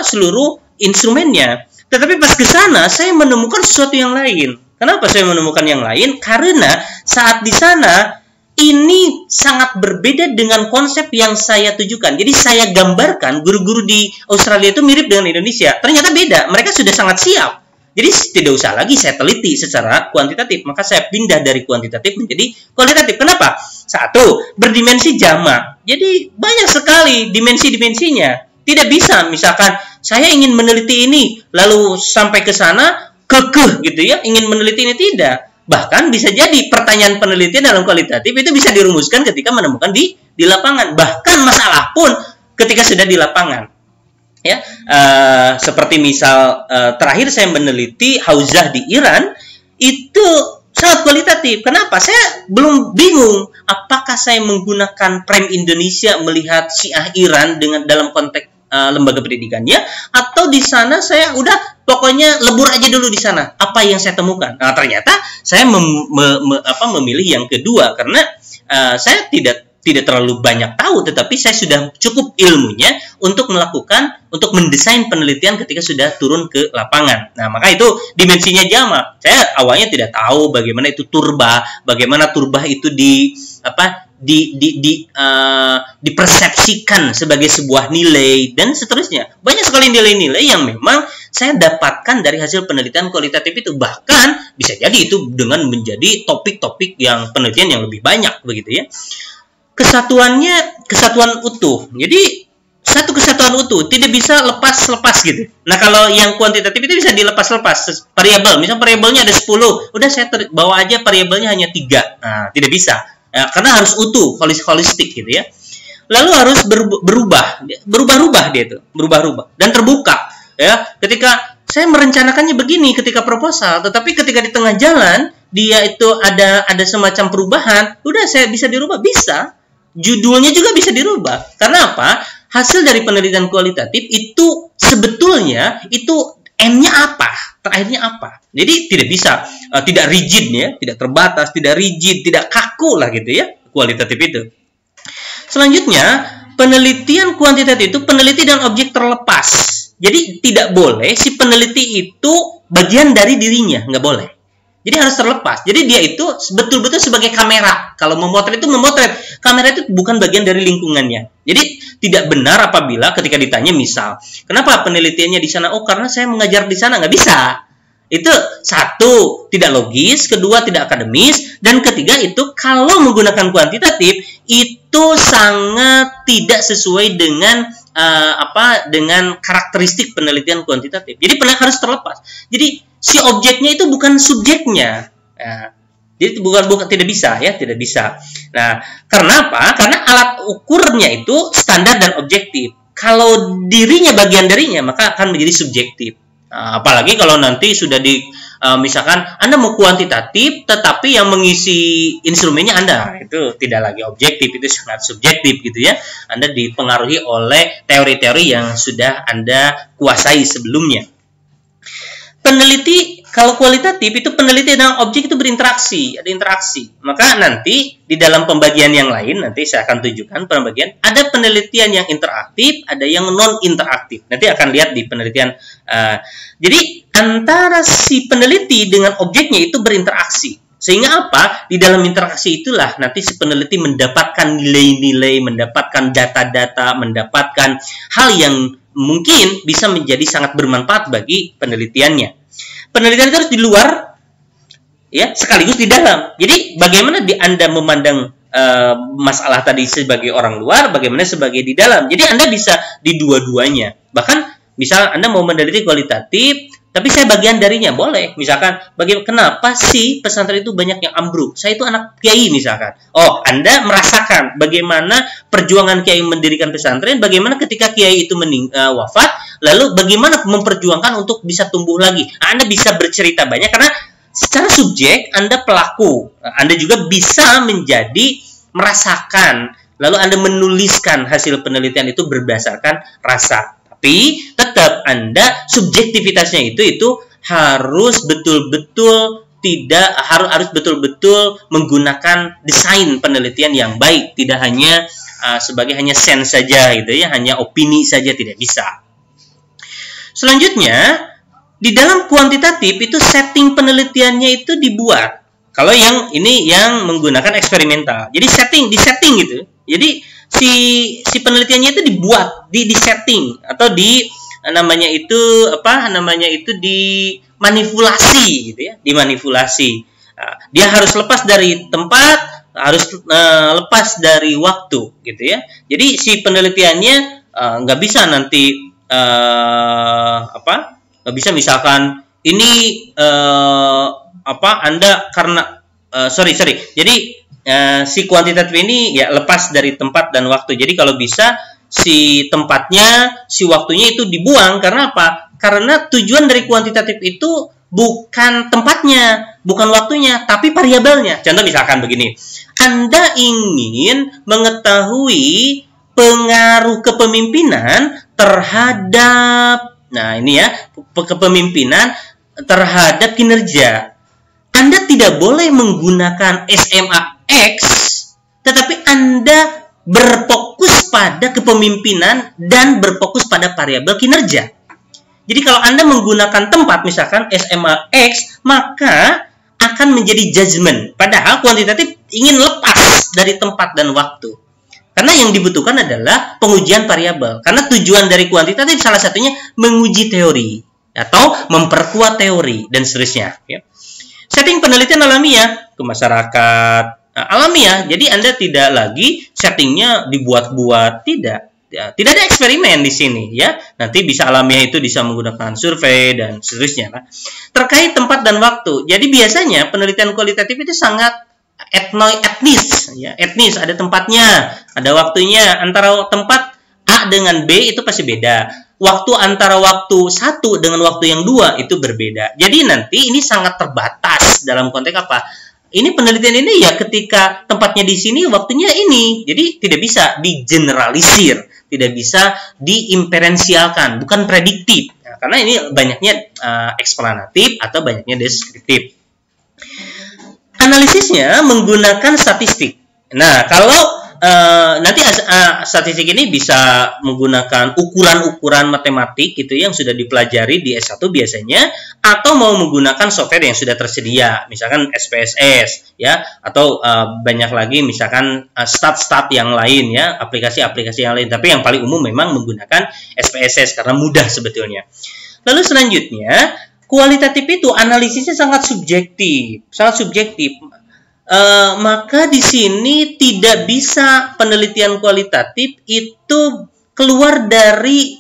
S1: seluruh instrumennya. Tetapi pas ke sana saya menemukan sesuatu yang lain. Kenapa saya menemukan yang lain? Karena saat di sana ini sangat berbeda dengan konsep yang saya tujukan. Jadi saya gambarkan guru-guru di Australia itu mirip dengan Indonesia. Ternyata beda. Mereka sudah sangat siap. Jadi tidak usah lagi saya teliti secara kuantitatif. Maka saya pindah dari kuantitatif menjadi kualitatif. Kenapa? Satu, berdimensi jamak. Jadi banyak sekali dimensi-dimensinya. Tidak bisa misalkan saya ingin meneliti ini lalu sampai ke sana kekeh gitu ya, ingin meneliti ini tidak. Bahkan bisa jadi pertanyaan penelitian dalam kualitatif itu bisa dirumuskan ketika menemukan di lapangan. Bahkan masalah pun ketika sudah di lapangan. Ya, seperti misal terakhir saya meneliti Hauzah di Iran itu sangat kualitatif. Kenapa? Saya belum bingung apakah saya menggunakan Prime Indonesia melihat Syiah Iran dengan dalam konteks lembaga pendidikannya, atau di sana saya udah pokoknya lebur aja dulu di sana. Apa yang saya temukan? Nah, ternyata saya memilih yang kedua karena saya tidak terlalu banyak tahu, tetapi saya sudah cukup ilmunya untuk mendesain penelitian ketika sudah turun ke lapangan. Nah, maka itu dimensinya jamak. Saya awalnya tidak tahu bagaimana itu turba, bagaimana turba itu dipersepsikan sebagai sebuah nilai dan seterusnya. Banyak sekali nilai-nilai yang memang saya dapatkan dari hasil penelitian kualitatif itu. Bahkan bisa jadi itu dengan menjadi topik-topik yang penelitian yang lebih banyak begitu ya. Kesatuan utuh. Jadi satu kesatuan utuh tidak bisa lepas gitu. Nah, kalau yang kuantitatif itu bisa dilepas-lepas variabel. Misal variabelnya ada 10, udah saya bawa aja variabelnya hanya 3. Nah, tidak bisa. Karena harus utuh, holistik gitu ya. Lalu harus berubah-ubah dia itu, berubah-ubah dan terbuka ya. Ketika saya merencanakannya begini ketika proposal, tetapi ketika di tengah jalan dia itu ada semacam perubahan, udah saya bisa dirubah, bisa. Judulnya juga bisa dirubah. Karena apa? Hasil dari penelitian kualitatif itu sebetulnya itu M-nya apa? Terakhirnya apa? Jadi tidak bisa, tidak rigid ya, tidak terbatas, tidak rigid, tidak kaku lah gitu ya, kualitatif itu. Selanjutnya, penelitian kuantitatif itu peneliti dan objek terlepas. Jadi tidak boleh si peneliti itu bagian dari dirinya, nggak boleh. Jadi harus terlepas. Jadi dia itu betul-betul sebagai kamera. Kalau memotret itu memotret. Kamera itu bukan bagian dari lingkungannya. Jadi tidak benar apabila ketika ditanya misal, kenapa penelitiannya di sana? Oh, karena saya mengajar di sana. Nggak bisa. Itu satu, tidak logis. Kedua, tidak akademis. Dan ketiga itu kalau menggunakan kuantitatif itu sangat tidak sesuai dengan dengan karakteristik penelitian kuantitatif. Jadi harus terlepas. Jadi si objeknya itu bukan subjeknya. Nah, jadi bukan tidak bisa ya, tidak bisa. Nah, karena apa? Karena alat ukurnya itu standar dan objektif. Kalau dirinya bagian darinya, maka akan menjadi subjektif. Nah, apalagi kalau nanti sudah misalkan Anda mau kuantitatif, tetapi yang mengisi instrumennya Anda itu tidak lagi objektif, itu sangat subjektif gitu ya. Anda dipengaruhi oleh teori-teori yang sudah Anda kuasai sebelumnya. Peneliti kalau kualitatif itu peneliti dan objek itu berinteraksi, ada interaksi. Maka nanti di dalam pembagian yang lain nanti saya akan tunjukkan pembagian. Ada penelitian yang interaktif, ada yang non interaktif. Nanti akan lihat di penelitian. Jadi antara si peneliti dengan objeknya itu berinteraksi. Sehingga apa? Di dalam interaksi itulah nanti si peneliti mendapatkan nilai-nilai, mendapatkan data-data, mendapatkan hal yang mungkin bisa menjadi sangat bermanfaat bagi penelitiannya. Penelitian itu harus di luar, ya, sekaligus di dalam. Jadi bagaimana Anda memandang masalah tadi sebagai orang luar, bagaimana sebagai di dalam. Jadi Anda bisa di dua-duanya. Bahkan misal Anda mau meneliti kualitatif, Tapi saya bagian darinya, boleh. Misalkan, kenapa sih pesantren itu banyak yang ambruk? Saya itu anak kiai misalkan. Oh, Anda merasakan bagaimana perjuangan kiai mendirikan pesantren, bagaimana ketika kiai itu wafat, lalu bagaimana memperjuangkan untuk bisa tumbuh lagi. Anda bisa bercerita banyak karena secara subjek Anda pelaku. Anda juga bisa merasakan, lalu Anda menuliskan hasil penelitian itu berdasarkan rasa. Tapi tetap Anda subjektivitasnya itu harus betul-betul harus betul-betul menggunakan desain penelitian yang baik, tidak hanya sebagai hanya sense saja gitu ya, hanya opini saja, tidak bisa. Selanjutnya, di dalam kuantitatif itu setting penelitiannya itu dibuat. Kalau yang ini yang menggunakan eksperimental. Jadi disetting gitu. Jadi si penelitiannya itu dibuat, disetting atau dimanipulasi gitu ya, dimanipulasi. Nah, dia harus lepas dari tempat, harus lepas dari waktu gitu ya. Jadi si penelitiannya nggak bisa nanti nggak bisa misalkan ini Anda karena jadi si kuantitatif ini ya lepas dari tempat dan waktu. Jadi kalau bisa si tempatnya, si waktunya itu dibuang. Karena apa? Karena tujuan dari kuantitatif itu bukan tempatnya, bukan waktunya, tapi variabelnya. Contoh misalkan begini. Anda ingin mengetahui pengaruh kepemimpinan terhadap, nah ini ya, kepemimpinan terhadap kinerja. Anda tidak boleh menggunakan SMA X, tetapi Anda berfokus pada kepemimpinan dan berfokus pada variabel kinerja. Jadi kalau Anda menggunakan tempat, misalkan SMA X, maka akan menjadi judgment. Padahal kuantitatif ingin lepas dari tempat dan waktu. Karena yang dibutuhkan adalah pengujian variabel. Karena tujuan dari kuantitatif salah satunya menguji teori atau memperkuat teori dan seterusnya. Ya. Setting penelitian alamiah ke masyarakat. Nah, alamiah, jadi Anda tidak lagi settingnya dibuat-buat, tidak. Ya, tidak ada eksperimen di sini, ya. Nanti bisa alamiah itu bisa menggunakan survei dan seterusnya. Nah, terkait tempat dan waktu, jadi biasanya penelitian kualitatif itu sangat etnis, ya. Etnis, ada tempatnya, ada waktunya. Antara tempat A dengan B itu pasti beda. Waktu antara waktu satu dengan waktu yang dua itu berbeda. Jadi nanti ini sangat terbatas dalam konteks apa? Ini penelitian ini ya ketika tempatnya di sini, waktunya ini. Jadi tidak bisa digeneralisir, tidak bisa diinferensialkan, bukan prediktif. Nah, karena ini banyaknya eksplanatif atau banyaknya deskriptif. Analisisnya menggunakan statistik. Nah, kalau nanti statistik ini bisa menggunakan ukuran-ukuran matematik gitu yang sudah dipelajari di S1 biasanya, atau mau menggunakan software yang sudah tersedia, misalkan SPSS ya, atau banyak lagi misalkan stat yang lain ya, aplikasi-aplikasi yang lain, tapi yang paling umum memang menggunakan SPSS karena mudah sebetulnya. Lalu selanjutnya, kualitatif itu analisisnya sangat subjektif, maka di sini tidak bisa penelitian kualitatif itu keluar dari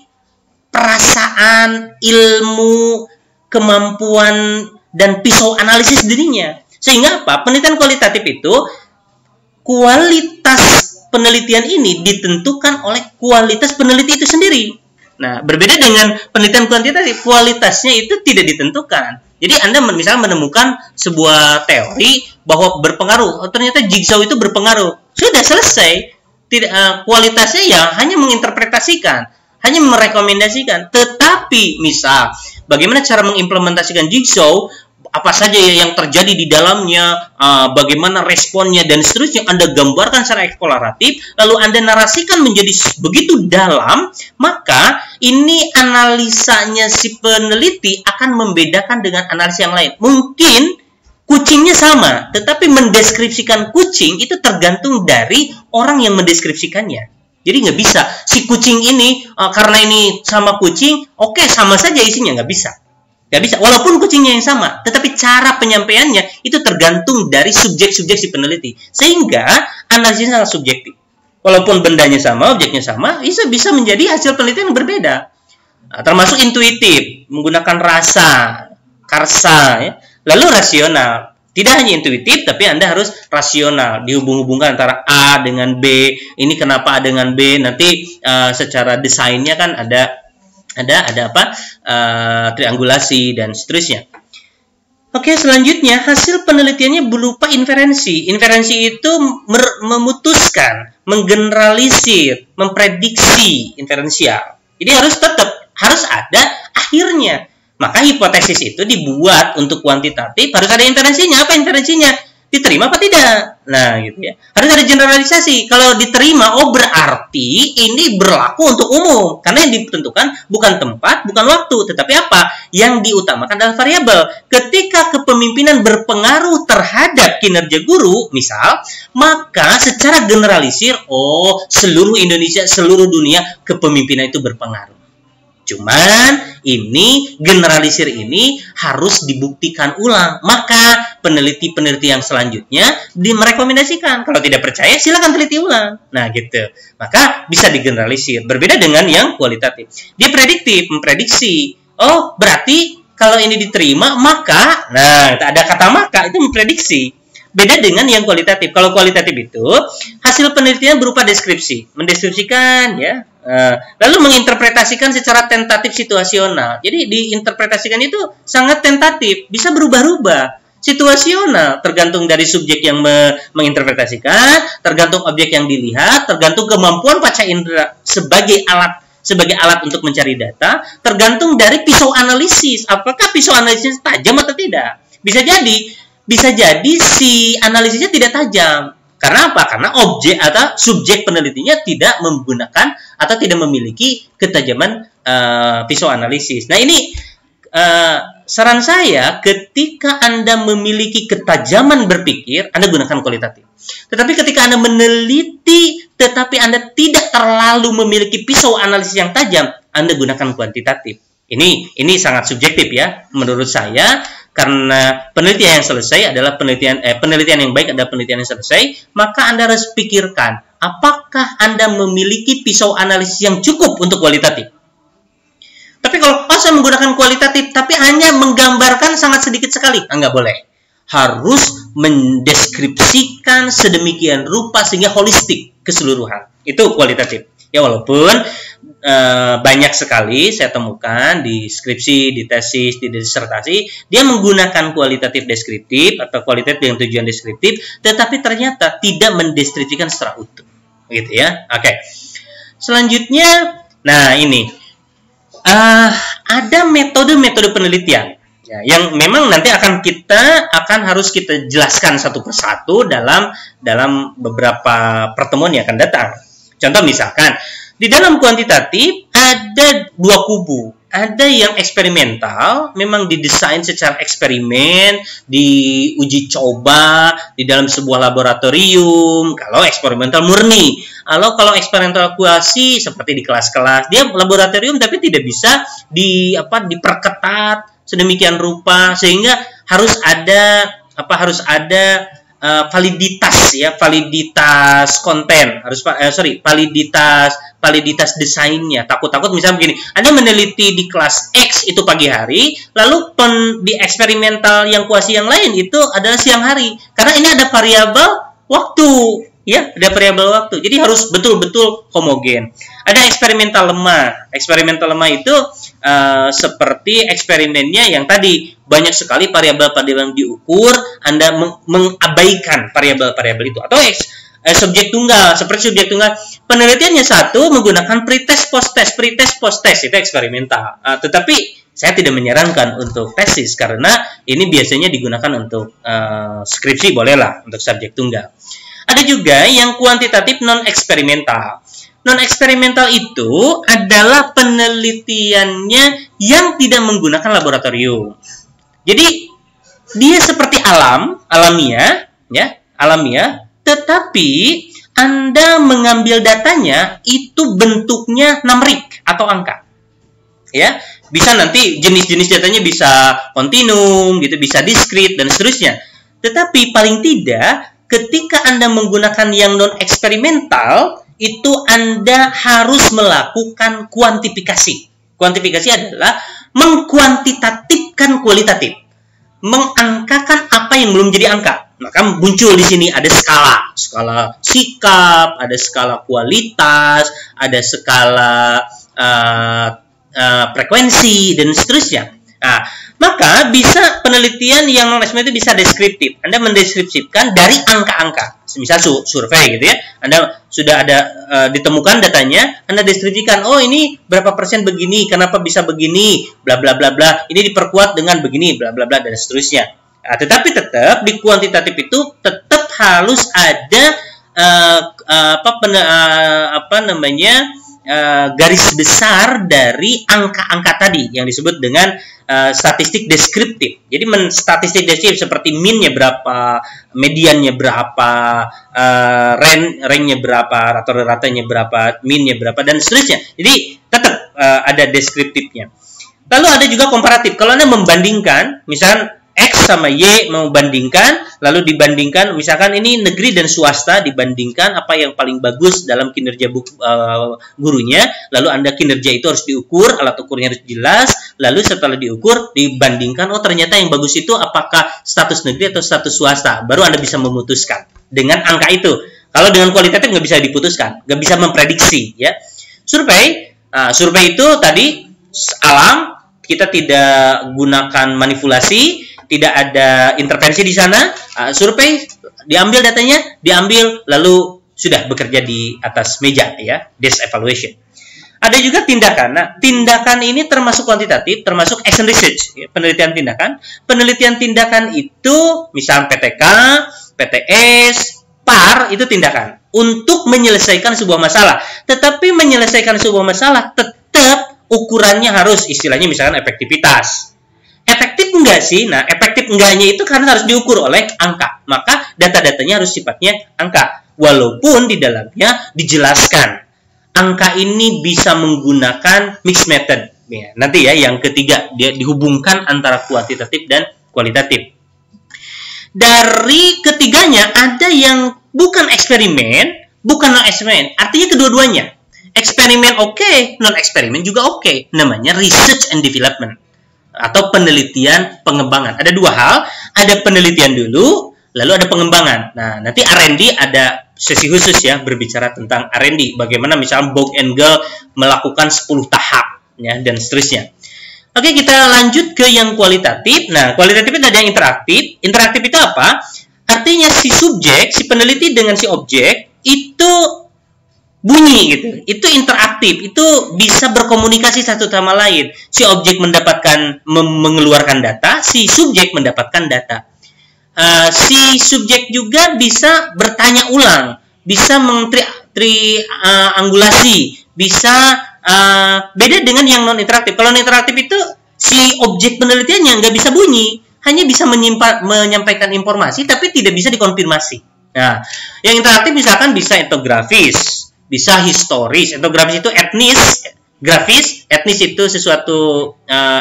S1: perasaan, ilmu, kemampuan, dan pisau analisis dirinya. Sehingga apa? Penelitian kualitatif itu, kualitas penelitian ini ditentukan oleh kualitas peneliti itu sendiri. Nah, berbeda dengan penelitian kuantitatif, kualitasnya itu tidak ditentukan. Jadi Anda misalnya menemukan sebuah teori bahwa berpengaruh, ternyata jigsaw itu berpengaruh. Sudah selesai. Kualitasnya ya hanya menginterpretasikan, hanya merekomendasikan. Tetapi misal bagaimana cara mengimplementasikan jigsaw, apa saja yang terjadi di dalamnya, bagaimana responnya dan seterusnya Anda gambarkan secara eksploratif, lalu Anda narasikan menjadi begitu dalam, maka ini analisanya si peneliti akan membedakan dengan analisa yang lain. Mungkin kucingnya sama, tetapi mendeskripsikan kucing itu tergantung dari orang yang mendeskripsikannya. Jadi nggak bisa, si kucing ini, karena ini sama kucing, oke, sama saja isinya, nggak bisa. Nggak bisa, walaupun kucingnya yang sama, tetapi cara penyampaiannya itu tergantung dari subjek-subjek si peneliti. Sehingga analisisnya sangat subjektif. Walaupun bendanya sama, objeknya sama, bisa menjadi hasil penelitian yang berbeda. termasuk intuitif, menggunakan rasa, karsa, ya. Lalu rasional. Tidak hanya intuitif, tapi Anda harus rasional, dihubung-hubungkan antara A dengan B. Ini kenapa A dengan B? Nanti secara desainnya kan ada apa? Triangulasi dan seterusnya. Oke, selanjutnya hasil penelitiannya berupa inferensi. Inferensi itu memutuskan, menggeneralisir, memprediksi inferensial. Jadi harus ada akhirnya. Maka hipotesis itu dibuat untuk kuantitatif, harus ada inferensinya. Apa inferensinya? Diterima apa tidak? Nah, gitu ya. Harus ada generalisasi. Kalau diterima, berarti ini berlaku untuk umum. Karena yang ditentukan bukan tempat, bukan waktu, tetapi apa? Yang diutamakan adalah variabel. Ketika kepemimpinan berpengaruh terhadap kinerja guru, misal, maka secara generalisir, seluruh Indonesia, seluruh dunia, kepemimpinan itu berpengaruh. Cuman ini generalisir ini harus dibuktikan ulang. Maka peneliti-peneliti yang selanjutnya merekomendasikan. Kalau tidak percaya silakan teliti ulang. Nah gitu. Maka bisa digeneralisir. Berbeda dengan yang kualitatif. Dia prediktif, memprediksi. Oh berarti kalau ini diterima maka, nah ada kata maka itu memprediksi. Beda dengan yang kualitatif. Kalau kualitatif itu hasil penelitian berupa deskripsi, mendeskripsikan ya. Lalu menginterpretasikan secara tentatif situasional. Jadi diinterpretasikan itu sangat tentatif, bisa berubah-ubah. Situasional, tergantung dari subjek yang menginterpretasikan, tergantung objek yang dilihat, tergantung kemampuan panca indera sebagai alat untuk mencari data, tergantung dari pisau analisis. Apakah pisau analisis tajam atau tidak? Bisa jadi si analisisnya tidak tajam. Karena apa? Karena objek atau subjek penelitinya tidak menggunakan atau tidak memiliki ketajaman pisau analisis. Nah ini saran saya, ketika Anda memiliki ketajaman berpikir, Anda gunakan kualitatif. Tetapi ketika Anda meneliti, tetapi Anda tidak terlalu memiliki pisau analisis yang tajam, Anda gunakan kuantitatif. Ini sangat subjektif ya, menurut saya. Karena penelitian yang selesai adalah penelitian yang baik adalah penelitian yang selesai, maka Anda harus pikirkan apakah Anda memiliki pisau analisis yang cukup untuk kualitatif. Tapi kalau saya menggunakan kualitatif tapi hanya menggambarkan sangat sedikit sekali, nggak boleh. Harus mendeskripsikan sedemikian rupa sehingga holistik keseluruhan. Itu kualitatif. Ya walaupun banyak sekali saya temukan di skripsi, di tesis, di disertasi, dia menggunakan kualitatif deskriptif atau kualitatif dengan tujuan deskriptif, tetapi ternyata tidak mendeskripsikan secara utuh, gitu ya. Oke. Selanjutnya, nah ini ada metode-metode penelitian ya, yang memang nanti akan harus kita jelaskan satu persatu dalam beberapa pertemuan yang akan datang. Contoh misalkan di dalam kuantitatif ada dua kubu. Ada yang eksperimental, memang didesain secara eksperimen, diuji coba di dalam sebuah laboratorium. Kalau eksperimental murni, kalau eksperimental kuasi seperti di kelas-kelas, dia laboratorium tapi tidak bisa diperketat sedemikian rupa sehingga harus ada validitas ya, validitas konten, validitas desainnya. Takut-takut misalnya begini, Anda meneliti di kelas X itu pagi hari, lalu di eksperimental yang kuasi yang lain itu adalah siang hari. Karena ini ada variabel waktu, ya, ada variabel waktu. Jadi harus betul-betul homogen. Ada eksperimental lemah. Eksperimental lemah itu seperti eksperimennya yang tadi banyak sekali variabel-variabel yang diukur, Anda mengabaikan variabel-variabel itu. Atau subjek tunggal, seperti subjek tunggal, penelitiannya satu menggunakan pretest post-test itu eksperimental. Tetapi saya tidak menyarankan untuk tesis karena ini biasanya digunakan untuk skripsi, bolehlah untuk subjek tunggal. Ada juga yang kuantitatif non-eksperimental. Non-eksperimental itu adalah penelitiannya yang tidak menggunakan laboratorium. Jadi dia seperti alamiah, tetapi Anda mengambil datanya itu bentuknya numerik atau angka. Ya, bisa nanti jenis-jenis datanya bisa kontinum, gitu, bisa diskrit dan seterusnya. Tetapi paling tidak ketika Anda menggunakan yang non eksperimental itu Anda harus melakukan kuantifikasi. Kuantifikasi adalah mengkuantitatifkan kualitatif, mengangkakan apa yang belum jadi angka. Maka muncul di sini ada skala sikap, ada skala kualitas, ada skala frekuensi, dan seterusnya. Nah, maka bisa penelitian yang non-eksperimen itu bisa deskriptif. Anda mendeskripsikan dari angka-angka. Misal survei gitu ya. Anda sudah ada ditemukan datanya, Anda deskripsikan, oh ini berapa persen begini, kenapa bisa begini, bla bla bla bla. Ini diperkuat dengan begini, bla bla bla, dan seterusnya. Nah, tetapi tetap di kuantitatif itu tetap harus ada garis besar dari angka-angka tadi yang disebut dengan statistik deskriptif. Jadi statistik deskriptif seperti min-nya berapa, mediannya berapa, range-nya berapa, rata-ratanya berapa, min-nya berapa, dan seterusnya. Jadi tetap ada deskriptifnya. Lalu ada juga komparatif. Kalau Anda membandingkan, misalkan X sama Y membandingkan, lalu dibandingkan, misalkan ini negeri dan swasta, dibandingkan apa yang paling bagus dalam kinerja gurunya, lalu Anda kinerja itu harus diukur, alat ukurnya harus jelas, lalu setelah diukur, dibandingkan, oh ternyata yang bagus itu apakah status negeri atau status swasta, baru Anda bisa memutuskan dengan angka itu. Kalau dengan kualitatif nggak bisa diputuskan, nggak bisa memprediksi, ya. Survei itu tadi alam, kita tidak gunakan manipulasi, tidak ada intervensi di sana. Survei diambil datanya, diambil lalu sudah bekerja di atas meja, ya, desk evaluation. Ada juga tindakan. Nah, tindakan ini termasuk kuantitatif, termasuk action research, ya, penelitian tindakan. Penelitian tindakan itu misalnya PTK, PTS, PAR itu tindakan untuk menyelesaikan sebuah masalah. Tetapi menyelesaikan sebuah masalah tetap ukurannya harus istilahnya misalkan efektivitas. Efektif enggak sih? Nah, efektif enggaknya itu karena harus diukur oleh angka. Maka data-datanya harus sifatnya angka. Walaupun di dalamnya dijelaskan. Angka ini bisa menggunakan mixed method. Ya, nanti ya, yang ketiga, dia dihubungkan antara kuantitatif dan kualitatif. Dari ketiganya, ada yang bukan eksperimen, bukan non-eksperimen. Artinya kedua-duanya. Eksperimen oke, non-eksperimen juga oke. Namanya research and development. Atau penelitian pengembangan. Ada dua hal, ada penelitian dulu, lalu ada pengembangan. Nah, nanti R&D ada sesi khusus ya, berbicara tentang R&D. Bagaimana misalnya Boog and Gall melakukan 10 tahap, ya, dan seterusnya. Oke, kita lanjut ke yang kualitatif. Nah, kualitatif itu ada yang interaktif. Interaktif itu apa? Artinya si subjek, si peneliti dengan si objek, itu bunyi gitu. Itu interaktif, itu bisa berkomunikasi satu sama lain. Si objek mendapatkan mengeluarkan data, si subjek mendapatkan data. Si subjek juga bisa bertanya ulang, bisa mengtriangulasi, bisa beda dengan yang non interaktif. Kalau non interaktif itu si objek penelitiannya nggak bisa bunyi, hanya bisa menyampaikan informasi tapi tidak bisa dikonfirmasi. Nah, yang interaktif misalkan bisa etnografis, bisa historis. Etnografis itu etnis, grafis, etnis itu sesuatu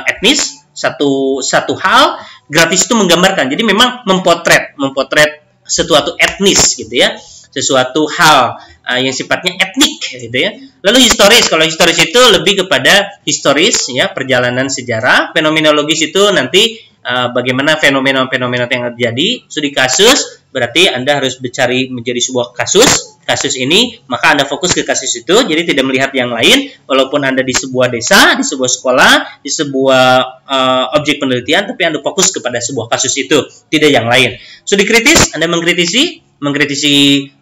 S1: etnis, satu hal, grafis itu menggambarkan. Jadi memang memotret sesuatu etnis gitu ya, sesuatu hal yang sifatnya etnik gitu ya. Lalu historis, kalau historis itu lebih kepada historis ya, perjalanan sejarah. Fenomenologis itu nanti bagaimana fenomena-fenomena yang terjadi. Studi kasus berarti Anda harus mencari menjadi sebuah kasus ini, maka Anda fokus ke kasus itu, jadi tidak melihat yang lain. Walaupun Anda di sebuah desa, di sebuah sekolah, di sebuah objek penelitian, tapi Anda fokus kepada sebuah kasus itu, tidak yang lain. Studi kritis, Anda mengkritisi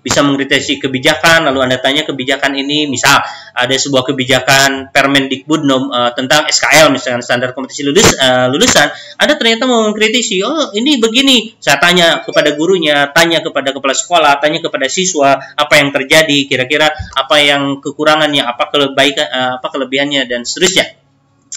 S1: bisa mengkritisi kebijakan, lalu Anda tanya kebijakan ini, misal ada sebuah kebijakan Permendikbud tentang SKL, misalkan standar kompetisi lulusan, Anda ternyata mau mengkritisi, oh ini begini, saya tanya kepada gurunya, tanya kepada kepala sekolah, tanya kepada siswa, apa yang terjadi, kira-kira apa yang kekurangannya, apa kebaikan, apa kelebihannya, dan seterusnya.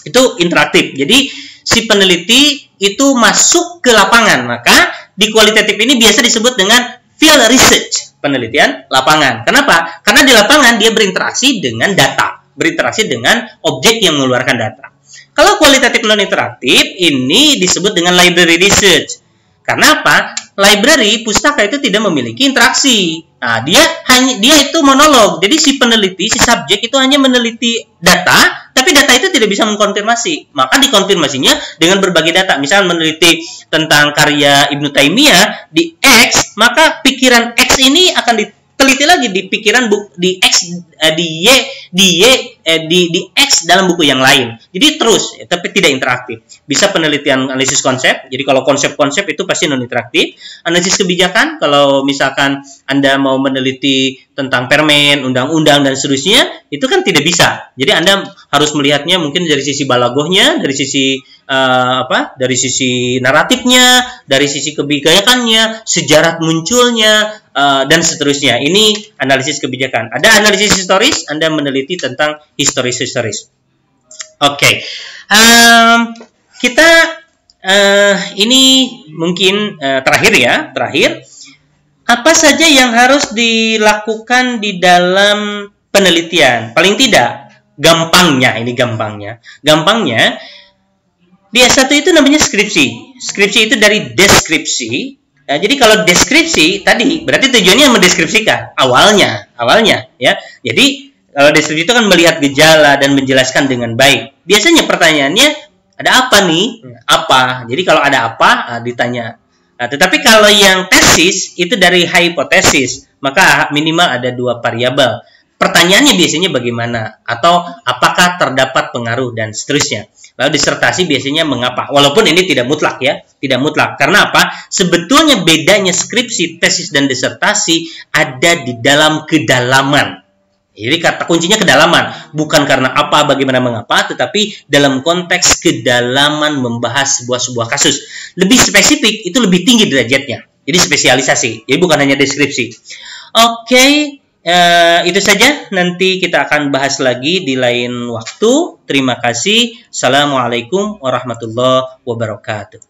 S1: Itu interaktif. Jadi si peneliti itu masuk ke lapangan, maka di kualitatif ini biasa disebut dengan field research, penelitian lapangan. Kenapa? Karena di lapangan dia berinteraksi dengan data, berinteraksi dengan objek yang mengeluarkan data. Kalau kualitatif non interaktif ini disebut dengan library research. Karena apa? Library, pustaka itu tidak memiliki interaksi. Nah, dia itu monolog. Jadi si peneliti, si subjek itu hanya meneliti data, tapi data itu tidak bisa mengkonfirmasi. Maka dikonfirmasinya dengan berbagai data. Misal meneliti tentang karya Ibnu Taimiyah di X, maka pikiran X ini akan diteliti lagi di pikiran di X di X dalam buku yang lain. Jadi terus, tapi tidak interaktif. Bisa penelitian analisis konsep. Jadi kalau konsep-konsep itu pasti non interaktif. Analisis kebijakan, kalau misalkan Anda mau meneliti tentang permen, undang-undang dan seterusnya, itu kan tidak bisa. Jadi Anda harus melihatnya mungkin dari sisi balagohnya, dari sisi dari sisi naratifnya, dari sisi kebijakannya, sejarah munculnya, dan seterusnya. Ini analisis kebijakan. Ada analisis historis, Anda meneliti tentang historis. Oke. Kita ini mungkin terakhir. Apa saja yang harus dilakukan di dalam penelitian? Paling tidak, gampangnya, di S1 itu namanya skripsi. Skripsi itu dari deskripsi. Jadi kalau deskripsi tadi berarti tujuannya mendeskripsikan awalnya ya. Jadi kalau deskripsi itu kan melihat gejala dan menjelaskan dengan baik. Biasanya pertanyaannya ada apa nih? Apa? Jadi kalau ada apa ditanya. Nah, tetapi kalau yang tesis itu dari hipotesis, maka minimal ada 2 variabel. Pertanyaannya biasanya bagaimana atau apakah terdapat pengaruh dan seterusnya. Lalu disertasi biasanya mengapa. Walaupun ini tidak mutlak ya, tidak mutlak. Karena apa? Sebetulnya bedanya skripsi, tesis dan disertasi ada di dalam kedalaman. Jadi kata kuncinya kedalaman, bukan karena apa, bagaimana, mengapa, tetapi dalam konteks kedalaman membahas sebuah kasus. Lebih spesifik itu lebih tinggi derajatnya. Jadi spesialisasi. Jadi bukan hanya deskripsi. Oke. Itu saja, nanti kita akan bahas lagi di lain waktu. Terima kasih. Assalamualaikum warahmatullahi wabarakatuh.